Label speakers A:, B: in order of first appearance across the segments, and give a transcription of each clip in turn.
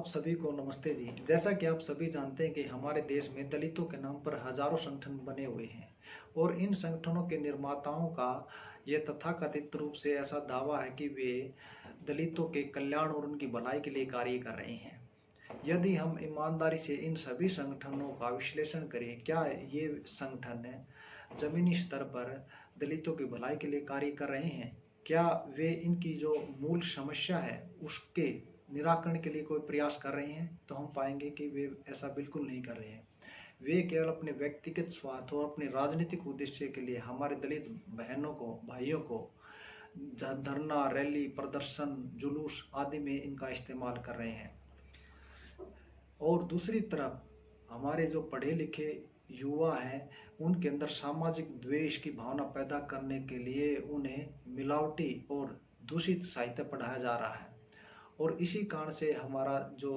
A: आप सभी को नमस्ते जी। जैसा कि आप सभी जानते हैं कि हमारे देश में दलितों के नाम पर हजारों संगठन बने हुए हैं और इन संगठनों के निर्माताओं का यह तथाकथित रूप से ऐसा दावा है कि वे दलितों के कल्याण और उनकी भलाई के लिए कार्य कर रहे हैं। यदि हम ईमानदारी से इन सभी संगठनों का विश्लेषण करें, क्या ये संगठन जमीनी स्तर पर दलितों की भलाई के लिए कार्य कर रहे हैं? क्या वे इनकी जो मूल समस्या है उसके निराकरण के लिए कोई प्रयास कर रहे हैं? तो हम पाएंगे कि वे ऐसा बिल्कुल नहीं कर रहे हैं। वे केवल अपने व्यक्तिगत स्वार्थ और अपने राजनीतिक उद्देश्य के लिए हमारे दलित बहनों को, भाइयों को धरना, रैली, प्रदर्शन, जुलूस आदि में इनका इस्तेमाल कर रहे हैं। और दूसरी तरफ हमारे जो पढ़े लिखे युवा हैं, उनके अंदर सामाजिक द्वेष की भावना पैदा करने के लिए उन्हें मिलावटी और दूषित साहित्य पढ़ाया जा रहा है और इसी कारण से हमारा जो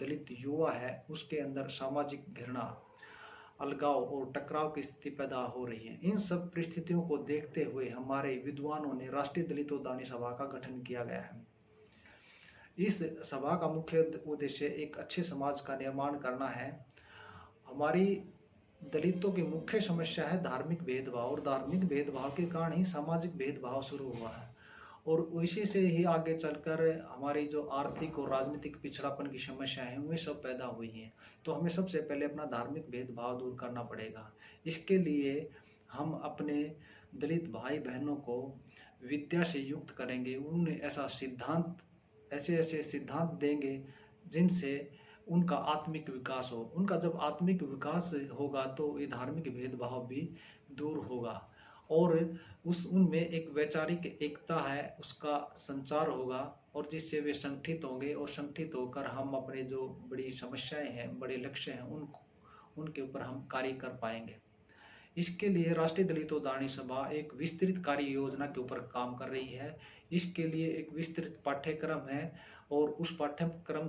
A: दलित युवा है उसके अंदर सामाजिक घृणा, अलगाव और टकराव की स्थिति पैदा हो रही है। इन सब परिस्थितियों को देखते हुए हमारे विद्वानों ने राष्ट्रीय दलितोद्धारणी सभा का गठन किया गया है। इस सभा का मुख्य उद्देश्य एक अच्छे समाज का निर्माण करना है। हमारी दलितों की मुख्य समस्या है धार्मिक भेदभाव और धार्मिक भेदभाव के कारण ही सामाजिक भेदभाव शुरू हुआ है और इसी से ही आगे चलकर हमारी जो आर्थिक और राजनीतिक पिछड़ापन की समस्या है वे सब पैदा हुई हैं। तो हमें सबसे पहले अपना धार्मिक भेदभाव दूर करना पड़ेगा। इसके लिए हम अपने दलित भाई बहनों को विद्या से युक्त करेंगे, उन्हें ऐसे सिद्धांत देंगे जिनसे उनका आत्मिक विकास हो। उनका जब आत्मिक विकास होगा तो ये धार्मिक भेदभाव भी दूर होगा और उनमें एक वैचारिक एकता है उसका संचार होगा और जिससे वे संगठित होंगे और संगठित होकर हम अपने जो बड़ी समस्याएं हैं, बड़े लक्ष्य हैं, उनके ऊपर हम कार्य कर पाएंगे। इसके लिए राष्ट्रीय दलितोद्धारणी सभा एक विस्तृत कार्य योजना के ऊपर काम कर रही है। इसके लिए एक विस्तृत पाठ्यक्रम है और उस पाठ्यक्रम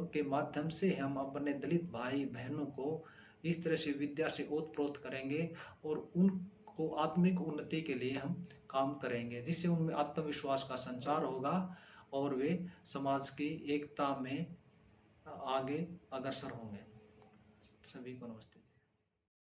A: के माध्यम से हम अपने दलित भाई बहनों को इस तरह से विद्या से ओतप्रोत करेंगे और उनको आत्मिक उन्नति के लिए हम काम करेंगे, जिससे उनमें आत्मविश्वास का संचार होगा और वे समाज की एकता में आगे अग्रसर होंगे। सभी को नमस्ते।